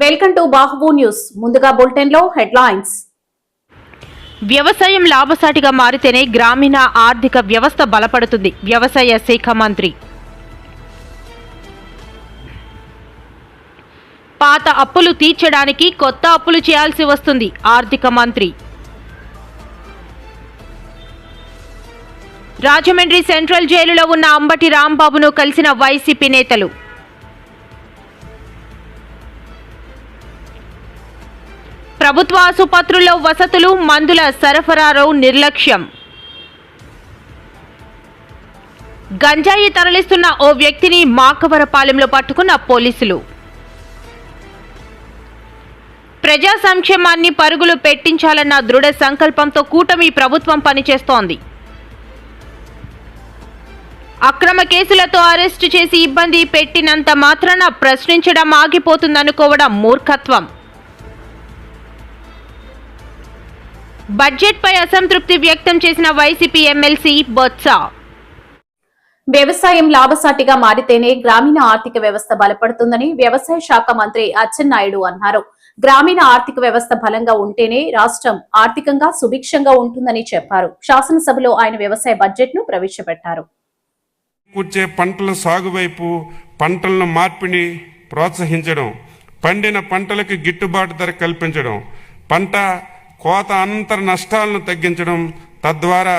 Welcome to Bahuvu news. ముందుగా bulletin లో headlines. వ్యవసాయం లాభసాటిగా మారితేనే గ్రామీణ ఆర్థిక వ్యవస్థ బలపడుతుంది. వ్యవసాయ శాఖ మంత్రి. పాత అప్పులు తీర్చడానికి కొత్త అప్పులు చేయాల్సి వస్తుంది. ఆర్థిక మంత్రి. రాజమండ్రి సెంట్రల్ జైలులో ఉన్న అంబటి రాంబాబును కలిసిన వైసీపీ నేతలు. ప్రభుత్వ ఆసుపత్రుల్లో వసతులు, మందుల సరఫరాలో నిర్లక్ష్యం. గంజాయి తరలిస్తున్న ఓ వ్యక్తిని మాకవరపాలెంలో పట్టుకున్న పోలీసులు. ప్రజా సంక్షేమాన్ని పరుగులు పెట్టించాలన్న దృఢ సంకల్పంతో కూటమి ప్రభుత్వం పనిచేస్తోంది. అక్రమ కేసులతో అరెస్టు చేసి ఇబ్బంది పెట్టినంత మాత్రాన ప్రశ్నించడం ఆగిపోతుందనుకోవడం మూర్ఖత్వం. బడ్జెట్పై అసంతృప్తి వ్యక్తం చేసిన వైసీపీ ఎమ్మెల్సీ బొత్స. వ్యవసాయం లాభసాటిగా మారితేనే గ్రామీణ ఆర్థిక వ్యవస్థ బలపడుతుందని వ్యవసాయ శాఖ మంత్రి అచ్చెన్నాయుడు అన్నారు. గ్రామీణ ఆర్థిక వ్యవస్థ బలంగా ఉంటేనే రాష్ట్రం ఆర్థికంగా సుభిక్షంగా ఉంటుందని చెప్పారు. శాసనసభలో ఆయన వ్యవసాయ బడ్జెట్ ను ప్రవేశపెట్టారు. కూర్చే పంటల సాగు వైపు పంటలను మార్పిడి ప్రోత్సహించడం, పండిన పంటలకు గిట్టుబాటు ధర కల్పించడం, పంట కోత అనంతర నష్టాలను తగ్గించడం, తద్వారా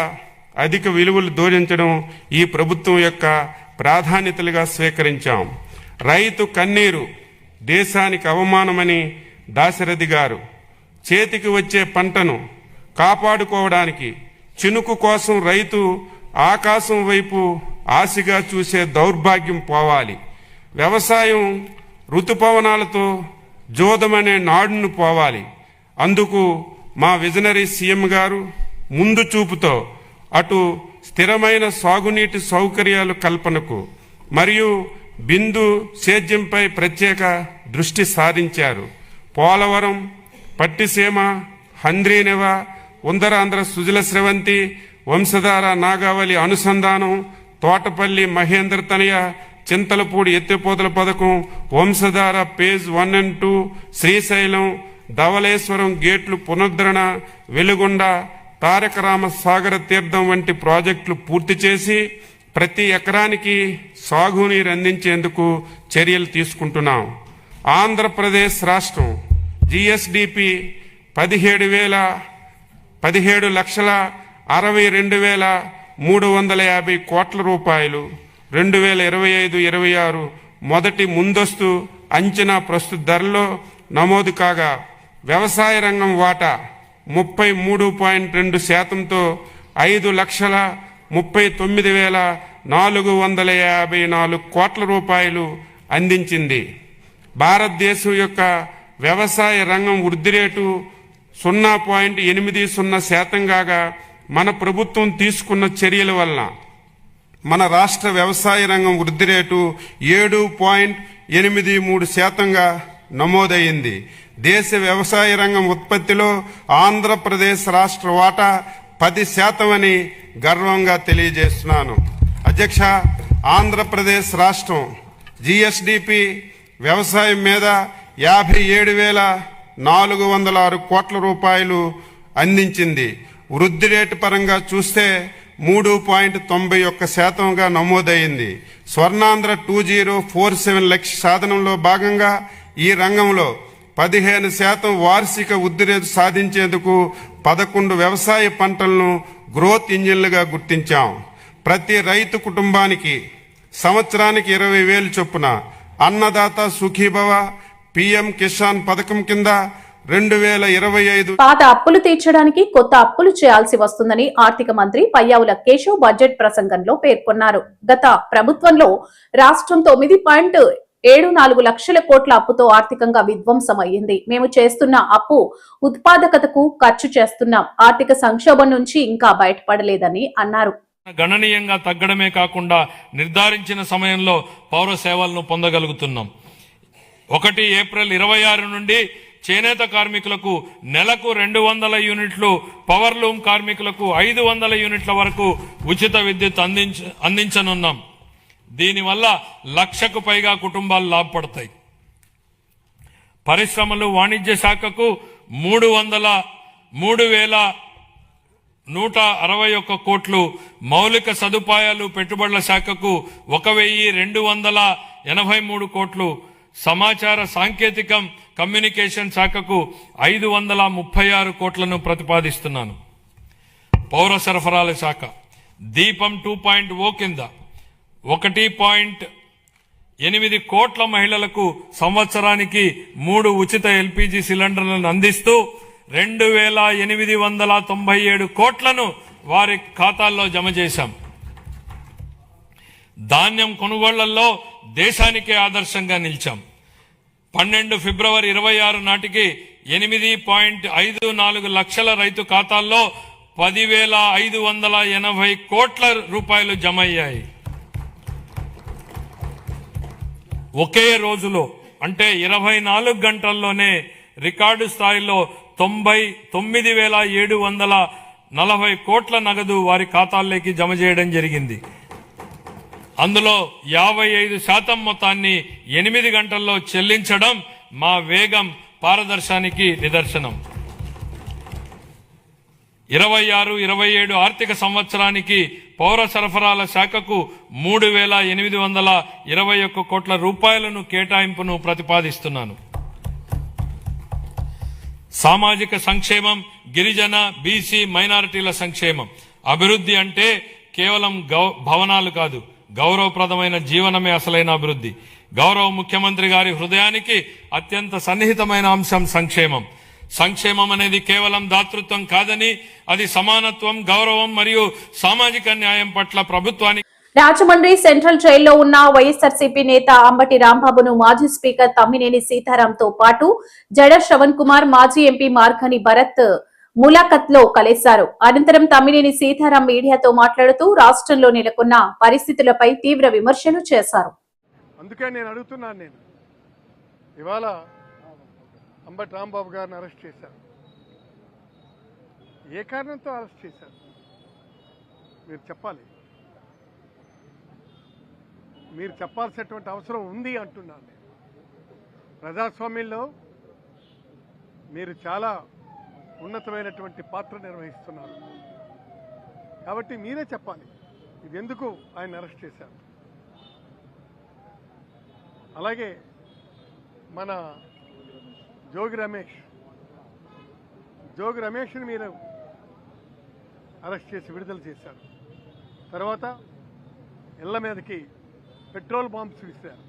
అధిక విలువలు జోడించడం ఈ ప్రభుత్వం యొక్క ప్రాధాన్యతలుగా స్వీకరించాం. రైతు కన్నీరు దేశానికి అవమానమని దాశరథి గారు చేతికి వచ్చే పంటను కాపాడుకోవడానికి చినుకు కోసం రైతు ఆకాశం వైపు ఆశగా చూసే దౌర్భాగ్యం పోవాలి. వ్యవసాయం ఋతుపవనాలతో జోదమనే నాడును పోవాలి. అందుకు మా విజనరీ సీఎం గారు ముందు చూపుతో అటు స్థిరమైన సాగునీటి సౌకర్యాల కల్పనకు మరియు బిందు సేద్యంపై ప్రత్యేక దృష్టి సారించారు. పోలవరం, పట్టిసీమ, హంద్రీనెవ, ఉందరాంధ్ర సుజల స్రవంతి, వంశధార నాగావళి అనుసంధానం, తోటపల్లి మహేంద్ర తనయ, చింతలపూడి ఎత్తిపోతల పథకం, వంశధార పేజ్ 1 and 2, శ్రీశైలం, ధవళేశ్వరం గేట్లు పునరుద్ధరణ, వెలుగొండ, తారక రామ సాగర తీర్థం వంటి ప్రాజెక్టులు పూర్తి చేసి ప్రతి ఎకరానికి సాగునీరు అందించేందుకు చర్యలు తీసుకుంటున్నాం. ఆంధ్రప్రదేశ్ రాష్ట్రం జిఎస్డిపి 17,62,350 కోట్ల రూపాయలు 2025-26 మొదటి ముందస్తు అంచనా ప్రస్తుత ధరలో నమోదు కాగా వ్యవసాయ రంగం వాటా 33.2%తో 5,39,454 కోట్ల రూపాయలు అందించింది. భారతదేశం యొక్క వ్యవసాయ రంగం వృద్ధి రేటు 0.80% కాగా మన ప్రభుత్వం తీసుకున్న చర్యల వలన మన రాష్ట్ర వ్యవసాయ రంగం వృద్ధి రేటు 7.83%గా నమోదయ్యింది. దేశ వ్యవసాయ రంగం ఉత్పత్తిలో ఆంధ్రప్రదేశ్ రాష్ట్ర వాటా 10% అని గర్వంగా తెలియజేస్తున్నాను. అధ్యక్ష, ఆంధ్రప్రదేశ్ రాష్ట్రం జిఎస్డిపి వ్యవసాయం మీద 57,406 కోట్ల రూపాయలు అందించింది. వృద్ధి రేటు పరంగా చూస్తే 3.91%గా నమోదైంది. స్వర్ణాంధ్ర 2047 లక్ష్య సాధనంలో భాగంగా ఈ రంగంలో 15% వార్షిక వృద్ధి రేటు సాధించేందుకు 11 వ్యవసాయ పంటలను గ్రోత్ ఇంజిన్లుగా గుర్తించాం. ప్రతి రైతు కుటుంబానికి సంవత్సరానికి 20,000 చొప్పున అన్నదాత సుఖీభవ పిఎం కిసాన్ పథకం కింద 2025 పాత అప్పులు తీర్చడానికి కొత్త అప్పులు చేయాల్సి వస్తుందని ఆర్థిక మంత్రి పయ్యావుల కేశవ్ బడ్జెట్ ప్రసంగంలో పేర్కొన్నారు. గత ప్రభుత్వంలో రాష్ట్రం 9.74 లక్షల కోట్ల అప్పుతో ఆర్థికంగా విధ్వంసమయ్యింది. మేము చేస్తున్న అప్పు ఉత్పాదకతకు ఖర్చు చేస్తున్నాం. ఆర్థిక సంక్షోభం నుంచి ఇంకా బయటపడలేదని అన్నారు. గణనీయంగా తగ్గడమే కాకుండా నిర్ధారించిన సమయంలో పౌర సేవలను పొందగలుగుతున్నాం. 1 ఏప్రిల్ 26 నుండి చేనేత కార్మికులకు నెలకు 200 యూనిట్లు, పవర్లూమ్ కార్మికులకు 500 యూనిట్ల వరకు ఉచిత విద్యుత్ అందించనున్నాం. దీనివల్ల 1,00,000కు పైగా కుటుంబాలు లాభపడతాయి. పరిశ్రమలు వాణిజ్య శాఖకు 3,161 కోట్లు, మౌలిక సదుపాయాలు పెట్టుబడుల శాఖకు 1,283 కోట్లు, సమాచార సాంకేతికం కమ్యూనికేషన్ శాఖకు 536 కోట్లను ప్రతిపాదిస్తున్నాను. పౌర సరఫరాల శాఖ దీపం 2.0 కింద 1.8 కోట్ల మహిళలకు సంవత్సరానికి 3 ఉచిత ఎల్పీజీ సిలిండర్లను అందిస్తూ 2,897 కోట్లను వారి ఖాతాల్లో జమ చేశాం. ధాన్యం కొనుగోళ్లలో దేశానికే ఆదర్శంగా నిలిచాం. 12 ఫిబ్రవరి 26 నాటికి 8.54 లక్షల రైతు ఖాతాల్లో 10,580 కోట్ల రూపాయలు జమ అయ్యాయి. ఒకే రోజులో అంటే 24 గంటల్లోనే రికార్డు స్థాయిలో 99,740 కోట్ల నగదు వారి ఖాతాల్లోకి జమ చేయడం జరిగింది. అందులో 55% మొత్తాన్ని 8 గంటల్లో చెల్లించడం మా వేగం పారదర్శానికి నిదర్శనం. 26-27 ఆర్థిక సంవత్సరానికి పౌర సరఫరాల శాఖకు 3,821 కోట్ల రూపాయలను కేటాయింపును ప్రతిపాదిస్తున్నాను. సామాజిక సంక్షేమం, గిరిజన, బీసీ, మైనారిటీల సంక్షేమం. అభివృద్ధి అంటే కేవలం భవనాలు కాదు, గౌరవప్రదమైన జీవనమే అసలైన అభివృద్ధి. గౌరవ ముఖ్యమంత్రి గారి హృదయానికి అత్యంత సన్నిహితమైన అంశం సంక్షేమం. సంక్షేమం అనేది కేవలం దాతృత్వం కాదని, అది సమానత్వం, గౌరవం మరియు సామాజిక న్యాయం పట్ల ప్రభుత్వానికి. రాజమండ్రి సెంట్రల్ జైల్లో ఉన్న వైఎస్ఆర్సీపీ నేత అంబటి రాంబాబును మాజీ స్పీకర్ తమ్మినేని సీతారాంతో పాటు జడ శ్రవణ్ కుమార్, మాజీ ఎంపీ మార్గని భరత్ ములాఖత్ లో కలిశారు. అనంతరం తమ్మినేని సీతారాం మీడియాతో మాట్లాడుతూ రాష్ట్రంలో నెలకొన్న పరిస్థితులపై తీవ్ర విమర్శలు చేశారు. అందుకే నేను అడుగుతున్నాను, ఇవాళ అంబటి రాంబాబు గారిని అరెస్ట్ చేశారు. ఏ కారణంతో అరెస్ట్ చేశారు మీరు చెప్పాలి. మీరు చెప్పాల్సినటువంటి అవసరం ఉంది అంటున్నాను నేను. ప్రజాస్వామ్యంలో మీరు చాలా ఉన్నతమైనటువంటి పాత్ర నిర్వహిస్తున్నారు కాబట్టి మీరే చెప్పాలి ఇది ఎందుకు ఆయన అరెస్ట్ చేశారు. అలాగే మన జోగి రమేష్ని మీరు అరెస్ట్ చేసి విడుదల చేశారు. తర్వాత ఇళ్ల మీదకి పెట్రోల్ బాంబ్స్ విసిరారు,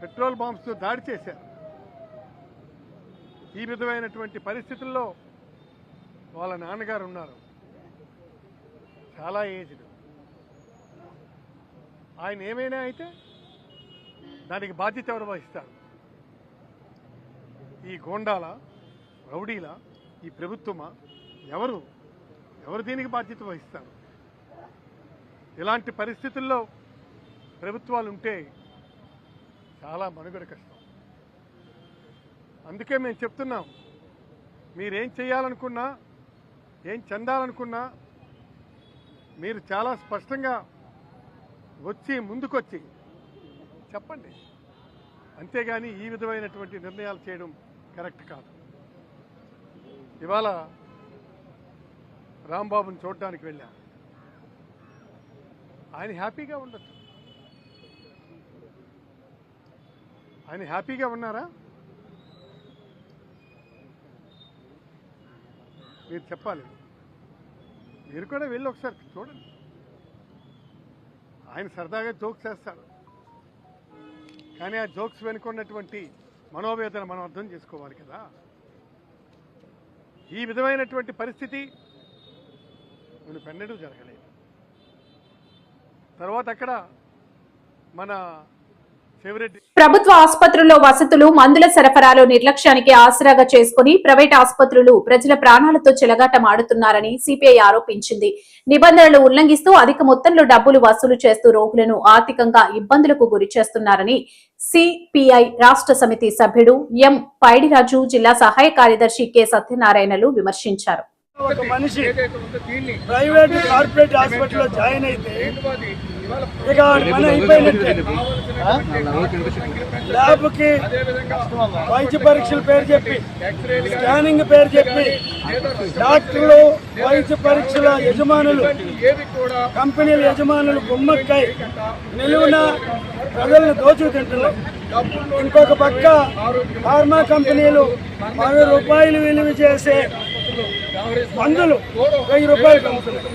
పెట్రోల్ బాంబ్స్తో దాడి చేశారు. ఈ విధమైనటువంటి పరిస్థితుల్లో వాళ్ళ నాన్నగారు ఉన్నారు, చాలా ఏజ్డ్. ఆయన ఏమైనా అయితే దానికి బాధ్యత ఎవరు వహిస్తారు? ఈ గోండాల, రౌడీల, ఈ ప్రభుత్వమా? ఎవరు దీనికి బాధ్యత వహిస్తారు? ఇలాంటి పరిస్థితుల్లో ప్రభుత్వాలు ఉంటే చాలా మనుగడ కష్టం. అందుకే మేము చెప్తున్నాం, మీరేం చేయాలనుకున్నా, ఏం చెందాలనుకున్నా మీరు చాలా స్పష్టంగా ముందుకొచ్చి చెప్పండి. అంతేగాని ఈ విధమైనటువంటి నిర్ణయాలు చేయడం కరెక్ట్ కాదు. ఇవాళ రాంబాబుని చూడడానికి వెళ్ళా, ఆయన హ్యాపీగా ఉండొచ్చు. ఆయన హ్యాపీగా ఉన్నారా? మీరు చెప్పాలి. మీరు కూడా వెళ్ళి ఒకసారి చూడండి. ఆయన సరదాగా జోక్స్ వేస్తాడు, కానీ ఆ జోక్స్ వెనుకున్నటువంటి మనోవేదన మనం అర్థం చేసుకోవాలి కదా. ఈ విధమైనటువంటి పరిస్థితి మనం పెన్నడూ జరగలేదు. తర్వాత అక్కడ మన ప్రభుత్వ ఆసుపత్రుల్లో వసతులు, మందుల సరఫరాలో నిర్లక్ష్యానికి ఆసరాగా చేసుకుని ప్రైవేట్ ఆసుపత్రులు ప్రజల ప్రాణాలతో చెలగాటమాడుతున్నారని సిపిఐ ఆరోపించింది. నిబంధనలు ఉల్లంఘిస్తూ అధిక మొత్తంలో డబ్బులు వసూలు చేస్తూ రోగులను ఆర్థికంగా ఇబ్బందులకు గురి చేస్తున్నారని సిపిఐ రాష్ట్ర సమితి సభ్యుడు ఎం పైడిరాజు, జిల్లా సహాయ కార్యదర్శి కె సత్యనారాయణలు విమర్శించారు. ఒక మనిషి ప్రైవేట్ కార్పొరేట్ హాస్పిటల్లో జాయిన్ అయితే ఇక పని అయిపోయినట్టే. ల్యాబ్కి వైద్య పరీక్షల పేరు చెప్పి, స్కానింగ్ పేరు చెప్పి, డాక్టర్లు, వైద్య పరీక్షల యజమానులు, కంపెనీల యజమానులు గుమ్మక్కై నిలువున ప్రజలను దోచుకు తింటున్నారు. ఇంకొక పక్క ఫార్మా కంపెనీలు 10 రూపాయలు విలువ చేసే మందులు 1000 రూపాయలు అమ్ముతున్నారు.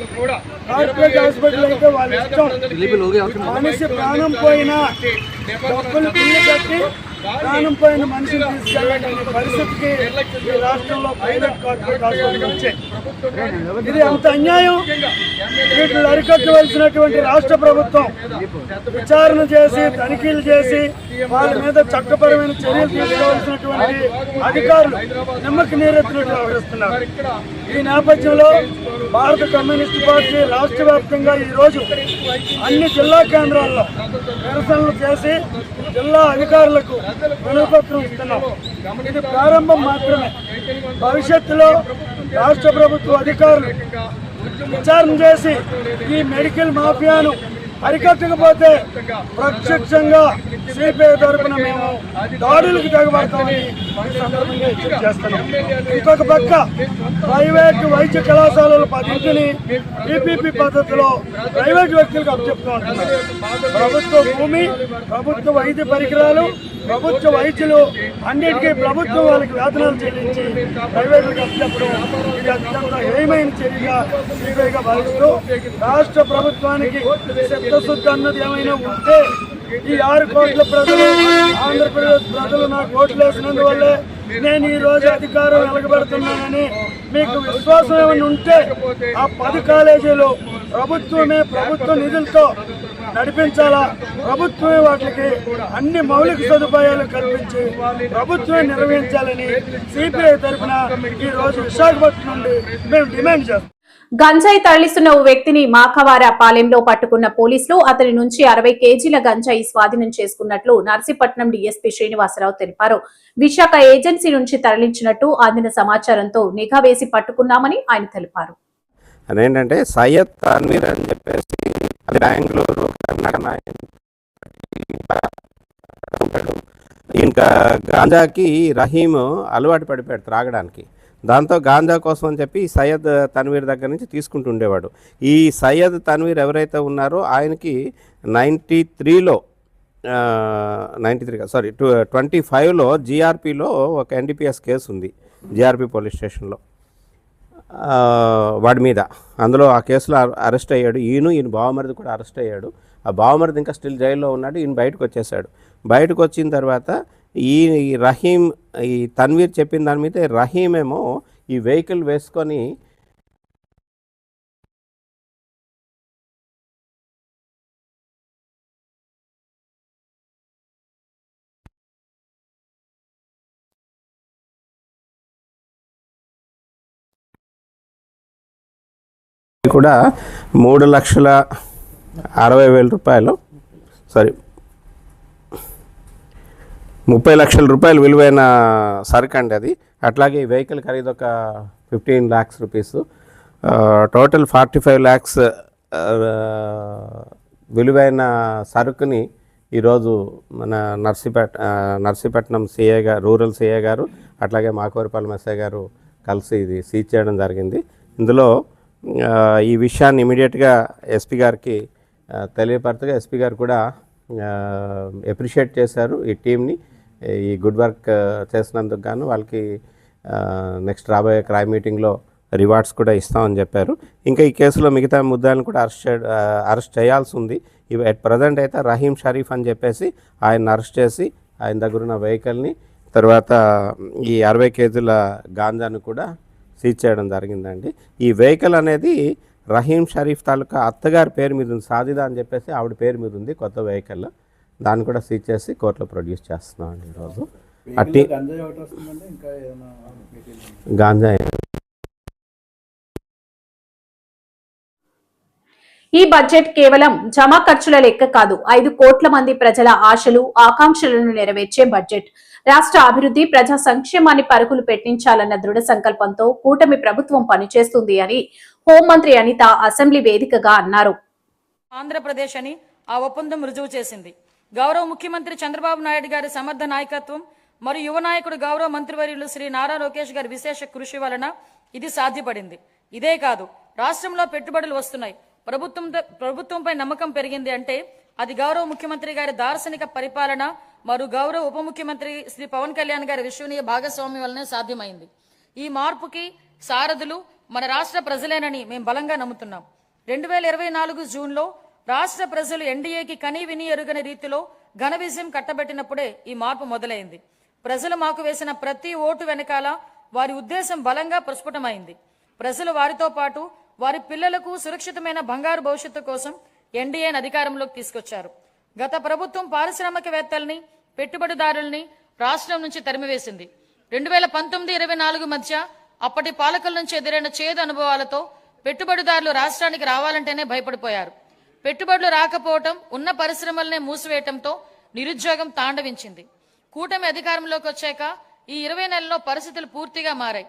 కార్పొరేట్ హాస్పిటల్ అయితే వాళ్ళ ఇష్టం, మనిషి ప్రాణం పోయినా డబ్బులు బిల్లు కట్టి ప్రాణం పోయిన మనిషిని తీసుకెళ్ళాలనే పరిస్థితికి ఈ రాష్ట్రంలో ప్రైవేట్ కార్పొరేట్ హాస్పిటల్ వచ్చాయి. ఇది అంత అన్యాయం. వీటిని అరికట్టవలసినటువంటి రాష్ట్ర ప్రభుత్వం విచారణ చేసి, తనిఖీలు చేసి, వాళ్ళ మీద చట్టపరమైన చర్యలు తీసుకోవాల్సినటువంటి అధికారులు నిమ్మకి నీరెత్తినట్టు వ్యవహరిస్తున్నారు. ఈ నేపథ్యంలో భారత కమ్యూనిస్టు పార్టీ రాష్ట్ర వ్యాప్తంగా ఈరోజు అన్ని జిల్లా కేంద్రాల్లో నిరసనలు చేసి జిల్లా అధికారులకు వినతిపత్రం ఇస్తున్నాం. ఇది ప్రారంభం మాత్రమే. భవిష్యత్తులో రాష్ట్ర ప్రభుత్వ అధికారులు విచారణ చేసి ఈ మెడికల్ మాఫియాను అరికట్టకపోతే ప్రత్యక్షంగా సిపిఐ తరఫున మేము దాడులకు తెగబడతామని ఈ సందర్భంగా హెచ్చరిక చేస్తున్నాం. ఇంకొక పక్క ప్రైవేటు వైద్య కళాశాలల 10ని పీపీపీ పద్ధతిలో ప్రైవేటు వ్యక్తులకు అప్పచెప్తూ ఉంటున్నారు. ప్రభుత్వ భూమి, ప్రభుత్వ వైద్య పరికరాలు, ప్రభుత్వ వైద్యులు అన్నిటికీ ప్రభుత్వం వాళ్ళకి వేతనాలు చెల్లించి ప్రైవేటులకు అప్పచెప్పడం ఇది అత్యంత హేయమైన చర్యగా సిపిఐగా భావిస్తూ రాష్ట్ర ప్రభుత్వానికి చిత్తశుద్ధి అన్నది ఏమైనా ఉంటే ఈ 6 కోట్ల ప్రజలు, ఆంధ్రప్రదేశ్ ప్రజలు నాకు ఓట్లు వేసినందువల్లే నేను ఈ రోజు అధికారం వెలగబెడుతున్నానని మీకు విశ్వాసం ఏమైనా ఉంటే ఆ 10 కాలేజీలు ప్రభుత్వ నిధులతో నడిపించాలా, ప్రభుత్వమే వాటికి అన్ని మౌలిక సదుపాయాలు కల్పించి ప్రభుత్వమే నిర్వహించాలని సిపిఐ తరఫున ఈ రోజు విశాఖపట్నం నుండి మేము డిమాండ్ చేస్తాం. గంజాయి తరలిస్తున్న ఓ వ్యక్తిని మాఖవారా పాలెంలో పట్టుకున్న పోలీసులు అతని నుంచి 60 కేజీల గంజాయి స్వాధీనం చేసుకున్నట్లు నర్సీపట్నం డీఎస్పీ శ్రీనివాసరావు తెలిపారు. విశాఖ ఏజెన్సీ నుంచి తరలించినట్టు అందిన సమాచారంతో నిఘా వేసి పట్టుకున్నామని ఆయన తెలిపారు. అదేంటంటే సయ్యద్ తన్వీర్ అని చెప్పేసి బెంగళూరు, కర్ణాటక. ఇంకా గాంజాకి రహీం అలవాటు పడిపోయాడు త్రాగడానికి. దాంతో గాంజా కోసం అని చెప్పి సయ్యద్ తన్వీర్ దగ్గర నుంచి తీసుకుంటూ ఉండేవాడు. ఈ సయ్యద్ తన్వీర్ ఎవరైతే ఉన్నారో ఆయనకి 25లో జీఆర్పీలో ఒక ఎన్డీపీఎస్ కేసు ఉంది, జీఆర్పీ పోలీస్ స్టేషన్లో వాడి మీద. అందులో ఆ కేసులో అరెస్ట్ అయ్యాడు. ఈయన బావమరిది కూడా అరెస్ట్ అయ్యాడు. ఆ బావమరిది ఇంకా స్టిల్ జైల్లో ఉన్నాడు. ఈయన బయటకు వచ్చేసాడు. బయటకు వచ్చిన తర్వాత ఈ రహీం, ఈ తన్వీర్ చెప్పిన దాని మీద రహీం ఏమో ఈ వెహికల్ వేసుకొని కూడా 3,60,000 రూపాయలు, సారీ 30 లక్షల రూపాయలు విలువైన సరుకు అండి అది. అట్లాగే ఈ వెహికల్ ఖరీదు ఒక 15 lakhs రూపీస్. టోటల్ 45 lakhs విలువైన సరుకుని ఈరోజు మన నర్సీపట్నం సిఐ గారు, రూరల్ సిఐ గారు, అట్లాగే మాకవరపాలెం ఎస్ఐ గారు కలిసి ఇది సీజ్ చేయడం జరిగింది. ఇందులో ఈ విషయాన్ని ఇమీడియట్గా ఎస్పీ గారికి తెలియపరచగా ఎస్పీ గారు కూడా అప్రిషియేట్ చేశారు ఈ టీంని. ఈ గుడ్ వర్క్ చేసినందుకు గాను వాళ్ళకి నెక్స్ట్ రాబోయే క్రైమ్ మీటింగ్లో రివార్డ్స్ కూడా ఇస్తామని చెప్పారు. ఇంకా ఈ కేసులో మిగతా ముద్దాయిలను కూడా అరెస్ట్ చేయాల్సి ఉంది. అట్ ప్రజెంట్ అయితే రహీం షరీఫ్ అని చెప్పేసి ఆయన అరెస్ట్ చేసి ఆయన దగ్గర ఉన్న వెహికల్ని, తర్వాత ఈ 60 కేజీల గాంజాను కూడా సీజ్ చేయడం జరిగిందండి. ఈ వెహికల్ అనేది రహీం షరీఫ్ తాలూకా అత్తగారి పేరు మీద ఉంది, సాజిదా అని చెప్పేసి ఆవిడ పేరు మీద ఉంది కొత్త వెహికల్. దాన్ని కూడా సీజ్ చేసి కోర్టులో ప్రొడ్యూస్ చేస్తున్నాం అండి ఈరోజు. అట్టి గాంజా ఈ బడ్జెట్ కేవలం జమా ఖర్చుల లెక్క కాదు, 5 కోట్ల మంది ప్రజల ఆశలు, ఆకాంక్షలను నెరవేర్చే బడ్జెట్. రాష్ట్ర అభివృద్ధి, ప్రజా సంక్షేమాన్ని పరుగులు పెట్టించాలన్న దృఢ సంకల్పంతో కూటమి ప్రభుత్వం పనిచేస్తుంది అని హోంమంత్రి అనిత అసెంబ్లీ వేదికగా అన్నారు. ఆంధ్రప్రదేశ్ అని ఆ ఒప్పందం రుజువు చేసింది. గౌరవ ముఖ్యమంత్రి చంద్రబాబు నాయుడు గారి సమర్థ నాయకత్వం మరియు యువ నాయకుడు గౌరవ మంత్రివర్యులు శ్రీ నారా లోకేష్ గారి విశేష కృషి వలన ఇది సాధ్యపడింది. ఇదే కాదు, రాష్ట్రంలో పెట్టుబడులు వస్తున్నాయి, ప్రభుత్వంపై నమ్మకం పెరిగింది అంటే అది గౌరవ ముఖ్యమంత్రి గారి దార్శనిక పరిపాలన మరియు గౌరవ ఉప ముఖ్యమంత్రి శ్రీ పవన్ కళ్యాణ్ గారి విశ్వనీయ భాగస్వామ్యం వల్లనే సాధ్యమైంది. ఈ మార్పుకి సారథులు మన రాష్ట్ర ప్రజలేనని మేము బలంగా నమ్ముతున్నాం. 2024 జూన్లో రాష్ట్ర ప్రజలు ఎన్డీఏకి కనీ విని ఎరుగని రీతిలో ఘన విజయం కట్టబెట్టినప్పుడే ఈ మార్పు మొదలైంది. ప్రజలు మాకు వేసిన ప్రతి ఓటు వెనకాల వారి ఉద్దేశం బలంగా ప్రస్ఫుటమైంది. ప్రజలు వారితో పాటు వారి పిల్లలకు సురక్షితమైన బంగారు భవిష్యత్తు కోసం ఎన్డీఏని అధికారంలోకి తీసుకొచ్చారు. గత ప్రభుత్వం పారిశ్రామికవేత్తల్ని, పెట్టుబడిదారుల్ని రాష్ట్రం నుంచి తరిమివేసింది. 2019-24 మధ్య అప్పటి పాలకుల నుంచి ఎదురైన చేదు అనుభవాలతో పెట్టుబడిదారులు రాష్ట్రానికి రావాలంటేనే భయపడిపోయారు. పెట్టుబడులు రాకపోవటం, ఉన్న పరిశ్రమలనే మూసివేయటంతో నిరుద్యోగం తాండవించింది. కూటమి అధికారంలోకి వచ్చాక ఈ 20 నెలల్లో పరిస్థితులు పూర్తిగా మారాయి.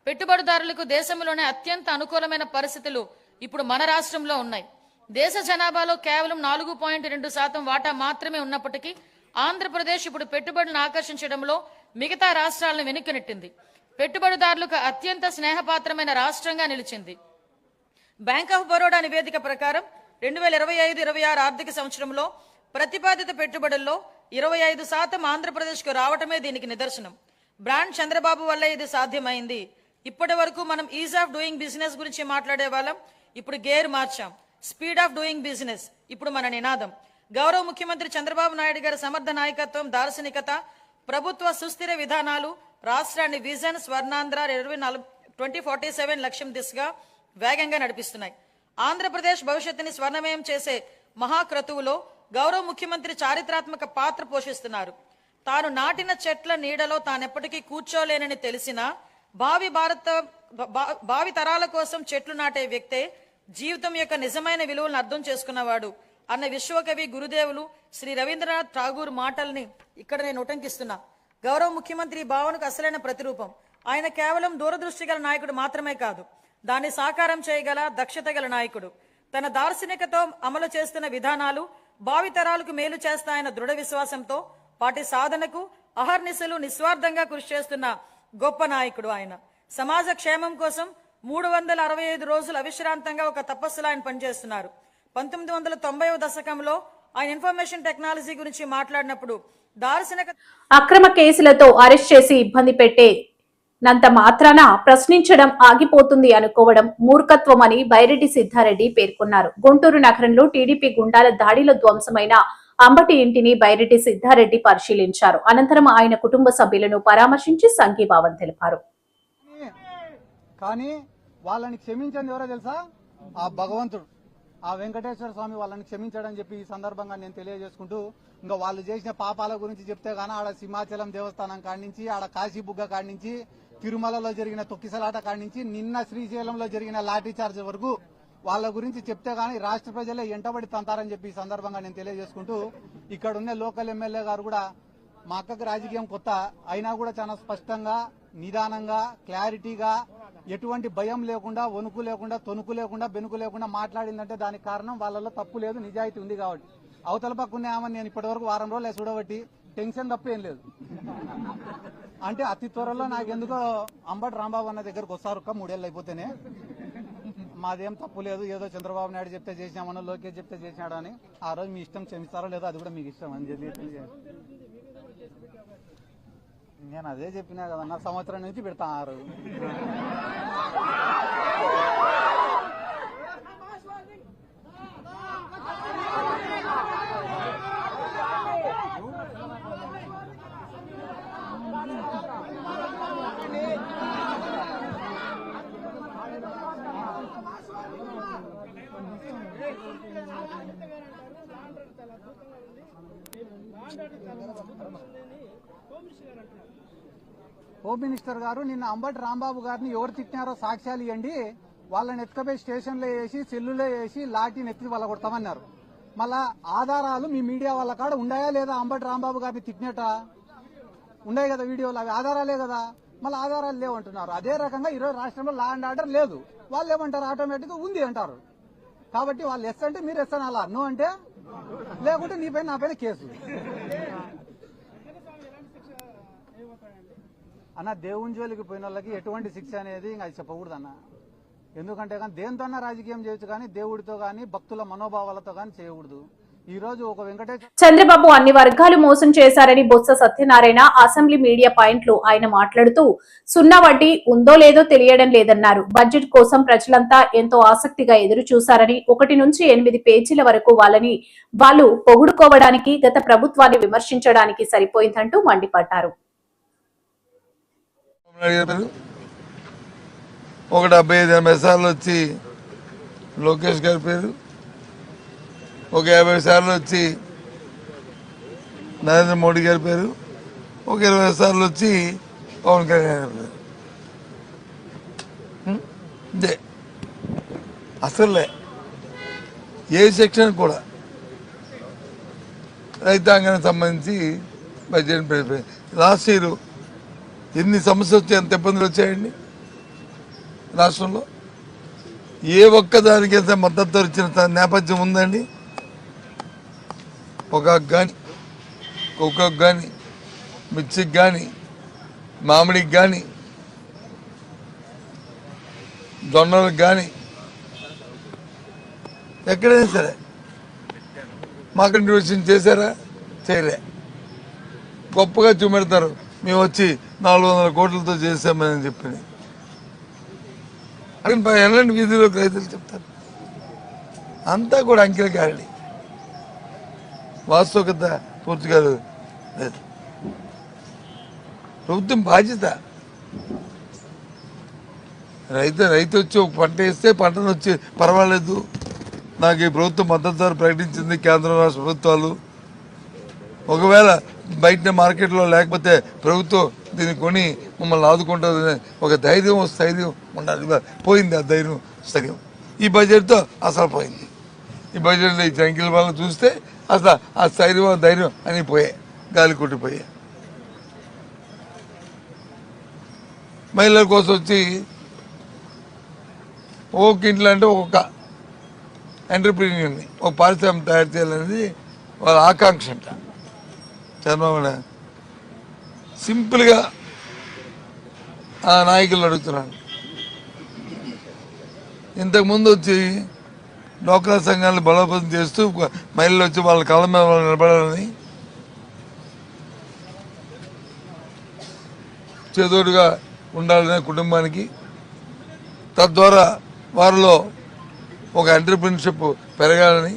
పెట్టుబడిదారులకు దేశంలోనే అత్యంత అనుకూలమైన పరిస్థితులు ఇప్పుడు మన రాష్ట్రంలో ఉన్నాయి. దేశ జనాభాలో కేవలం 4.2% వాటా మాత్రమే ఉన్నప్పటికీ ఆంధ్రప్రదేశ్ ఇప్పుడు పెట్టుబడులను ఆకర్షించడంలో మిగతా రాష్ట్రాలను వెనక్కి నెట్టింది. పెట్టుబడిదారులకు అత్యంత స్నేహపాత్రమైన రాష్ట్రంగా నిలిచింది. బ్యాంక్ ఆఫ్ బరోడా నివేదిక ప్రకారం 2025-26 ఆర్థిక సంవత్సరంలో ప్రతిపాదిత పెట్టుబడుల్లో 25% ఆంధ్రప్రదేశ్కు రావటమే దీనికి నిదర్శనం. బ్రాండ్ చంద్రబాబు వల్ల ఇది సాధ్యమైంది. ఇప్పటి వరకు మనం ఈజ్ ఆఫ్ డూయింగ్ బిజినెస్ గురించి మాట్లాడే వాళ్ళం, ఇప్పుడు గేర్ మార్చాం. స్పీడ్ ఆఫ్ డూయింగ్ బిజినెస్ ఇప్పుడు మన నినాదం. గౌరవ ముఖ్యమంత్రి చంద్రబాబు నాయుడు గారి సమర్థ నాయకత్వం, దార్శనికత, ప్రభుత్వ సుస్థిర విధానాలు రాష్ట్రాన్ని విజన్ స్వర్ణాంధ్ర 2047 లక్ష్యం దిశగా వేగంగా నడిపిస్తున్నాయి. ఆంధ్రప్రదేశ్ భవిష్యత్తుని స్వర్ణమయం చేసే మహాక్రతువులో గౌరవ ముఖ్యమంత్రి చారిత్రాత్మక పాత్ర పోషిస్తున్నారు. తాను నాటిన చెట్ల నీడలో తానెప్పటికీ కూర్చోలేనని తెలిసినా భావి తరాల కోసం చెట్లు నాటే వ్యక్తే జీవితం యొక్క నిజమైన విలువలను అర్థం చేసుకున్నవాడు అన్న విశ్వకవి గురుదేవులు శ్రీ రవీంద్రనాథ్ ఠాగూర్ మాటల్ని ఇక్కడ నేను ఉటంకిస్తున్నా. గౌరవ ముఖ్యమంత్రి భావనకు అసలైన ప్రతిరూపం. ఆయన కేవలం దూరదృష్టి గల నాయకుడు మాత్రమే కాదు, దాన్ని సాకారం చేయగల దక్షత గల నాయకుడు. తన దార్శనికతో అమలు చేస్తున్న విధానాలు భావితరాలకు మేలు చేస్తాయన్న దృఢ విశ్వాసంతో వాటి సాధనకు అహర్నిశలు నిస్వార్థంగా కృషి చేస్తున్న గొప్ప నాయకుడు ఆయన. సమాజ క్షేమం కోసం 365 రోజులు అవిశ్రాంతంగా ఒక తపస్సులా ఆయన పనిచేస్తున్నారు. 1990వ దశకంలో ఆయన ఇన్ఫర్మేషన్ టెక్నాలజీ గురించి మాట్లాడినప్పుడు దార్శనిక అక్రమ కేసులతో అరెస్ట్ చేసి ఇబ్బంది పెట్టేనంత మాత్రాన ప్రశ్నించడం ఆగిపోతుంది అనుకోవడం మూర్ఖత్వం అని బైరెడ్డి సిద్ధారెడ్డి పేర్కొన్నారు. గుంటూరు నగరంలో టీడీపీ గుండాల దాడిలో ధ్వంసమైన అంబటి ఇంటిని బైరెడ్డి సిద్ధారెడ్డి పరిశీలించారు. అనంతరం ఆయన కుటుంబ సభ్యులను పరామర్శించి సంఘీభావం తెలిపారు. కానీ వాళ్ళని క్షమించండి ఎవరో తెలుసా? ఆ భగవంతుడు, ఆ వెంకటేశ్వర స్వామి వాళ్ళని క్షమించాడని చెప్పి ఈ సందర్భంగా నేను తెలియజేసుకుంటూ, ఇంకా వాళ్ళు చేసిన పాపాల గురించి చెప్తే గానీ ఆడ సింహాచలం దేవస్థానం కాడి నుంచి, ఆడ కాశీబుగ్గ కాడి నుంచి, తిరుమలలో జరిగిన తొక్కిసలాట కాడి నుంచి, నిన్న శ్రీశైలంలో జరిగిన లాఠీ చార్జ్ వరకు వాళ్ళ గురించి చెప్తే గానీ రాష్ట్ర ప్రజలే ఎంటబడి తంతారని చెప్పి ఈ సందర్భంగా నేను తెలియజేసుకుంటూ, ఇక్కడ ఉన్న లోకల్ ఎమ్మెల్యే గారు కూడా మా అక్కకి రాజకీయం కొత్త అయినా కూడా చాలా స్పష్టంగా, నిదానంగా, క్లారిటీగా, ఎటువంటి భయం లేకుండా, వణుకు లేకుండా, తొణుకు లేకుండా, బెనుకు లేకుండా మాట్లాడిందంటే దానికి కారణం వాళ్ళలో తప్పు లేదు, నిజాయితీ ఉంది కాబట్టి. అవతల పక్కనే ఆమెను నేను ఇప్పటి వరకు 4 రోజులు చూడబట్టి టెన్షన్ తప్ప ఏం లేదు. అంటే అతి త్వరలో నాకెందుకో అంబటి రాంబాబు అన్న దగ్గరకు వస్తారు, 3 ఏళ్ళు అయిపోతేనే. మాదేం తప్పు లేదు, ఏదో చంద్రబాబు నాయుడు చెప్తే చేసినామనో, లోకేష్ చెప్తే చేసినాడు అని. ఆ రోజు మీ ఇష్టం, క్షమిస్తారో లేదో అది కూడా మీకు ఇష్టం అని చెప్పి నేను అదే చెప్పినా కదన్నా, సంవత్సరం నుంచి పెడతా. ఆ రోజు హోమ్ మినిస్టర్ గారు నిన్న అంబటి రాంబాబు గారిని ఎవరు తిట్టినారో సాక్ష్యాలు ఇవ్వండి, వాళ్ళని ఎత్తుకపోయి స్టేషన్లో వేసి, సెల్లులో వేసి, లాఠీని ఎత్తి వాళ్ళ కొడతామన్నారు. మళ్ళా ఆధారాలు మీ మీడియా వాళ్ళ కాడ ఉన్నాయా లేదా? అంబటి రాంబాబు గారిని తిట్టినట్ట ఉన్నాయి కదా వీడియోలు, అవి ఆధారాలే కదా. మళ్ళీ ఆధారాలు లేవంటున్నారు. అదే రకంగా ఈరోజు రాష్ట్రంలో లా అండ్ ఆర్డర్ లేదు, వాళ్ళు ఏమంటారు? ఆటోమేటిక్గా ఉంది అంటారు. కాబట్టి వాళ్ళు ఎస్ అంటే మీరు ఎస్ అనాలా, నో అంటే లేకుంటే నీ పైన నా పైన కేసు. అన్న దేవుని జోలికి పోయిన వాళ్ళకి ఎటువంటి శిక్ష అనేది ఇంకా అది చెప్పకూడదు అన్న. ఎందుకంటే కానీ దేంతో రాజకీయం చేయొచ్చు కానీ దేవుడితో కానీ భక్తుల మనోభావాలతో కానీ చేయకూడదు. ఈ రోజు ఒక వెంకటేశ్వర చంద్రబాబు అన్ని వర్గాలు మోసం చేశారని బొత్స సత్యనారాయణ అసెంబ్లీ మీడియా పాయింట్లు ఆయన మాట్లాడుతూ సున్నా వడ్డీ ఉందో లేదో తెలియడం లేదన్నారు. బడ్జెట్ కోసం ప్రజలంతా ఎంతో ఆసక్తిగా ఎదురు చూశారని 1 నుంచి 8 పేజీల వరకు వాళ్ళు పొగుడుకోవడానికి గత ప్రభుత్వాన్ని విమర్శించడానికి సరిపోయిందంటూ మండిపడ్డారు. ఒక 75 సార్లు వచ్చి లోకేష్ గారి పేరు, ఒక 50 సార్లు వచ్చి నరేంద్ర మోడీ గారి పేరు, ఒక 20 సార్లు వచ్చి పవన్ కళ్యాణ్ గారి పేరు. ఇదే అసలే ఏ సెక్షన్ కూడా రైతాంగానికి సంబంధించి బడ్జెట్ పెరిగిపోయింది. లాస్ట్ ఇయర్ ఎన్ని సమస్యలు వచ్చాయి, ఎంత ఇబ్బందులు వచ్చాయండి రాష్ట్రంలో. ఏ ఒక్కదానికి ఎంత మద్దతు ఇచ్చిన నేపథ్యం ఉందండి? పొగాకు కానీ, కోకోకు కానీ, మిర్చికి కానీ, మామిడికి కానీ, జొన్నలకు కానీ, ఎక్కడైనా సరే మాకు కంట్రిబ్యూషన్ చేశారా? చేయలే. గొప్పగా చూపెడతారు మేము వచ్చి 400 కోట్లతో చేశామని చెప్పి. ఎలాంటి వీధిలోకి రైతులు చెప్తారు? అంతా కూడా అంకెల గారడి, వాస్తవికత పూర్తిగా లేదు. ప్రభుత్వం బాధ్యత. రైతు వచ్చి ఒక పంట వేస్తే పంటను వచ్చి పర్వాలేదు, నాకు ఈ ప్రభుత్వం మద్దతు ధర ప్రకటించింది కేంద్ర రాష్ట్ర ప్రభుత్వాలు, ఒకవేళ బయట మార్కెట్లో లేకపోతే ప్రభుత్వం దీన్ని కొని మమ్మల్ని ఆదుకుంటుందని ఒక ధైర్యం స్థైర్యం ఉండాలి. పోయింది ఆ ధైర్యం స్థైర్యం ఈ బడ్జెట్తో అసలు పోయింది. ఈ బడ్జెట్లో ఈ సంఖ్యల వల్ల చూస్తే అసలు ఆ స్థైర్యం ధైర్యం అని పోయాయి, గాలి కొట్టిపోయాయి. మహిళల కోసం వచ్చి ఒక ఇంట్లో అంటే ఒక ఎంటర్ప్రీనియర్ని, ఒక పారిశ్రామిక తయారు చేయాలనేది వాళ్ళ ఆకాంక్ష అంట. చంద్రబాబు సింపుల్గా ఆ నాయకులు అడుగుతున్నాను. ఇంతకుముందు వచ్చి డోక్రా సంఘాలను బలోపేతం చేస్తూ మహిళలు వచ్చి వాళ్ళ కాళ్ళ మీద వాళ్ళు నిలబడాలని, చేదోడుగా ఉండాలనే కుటుంబానికి, తద్వారా వారిలో ఒక ఎంటర్ప్రినర్షిప్ పెరగాలని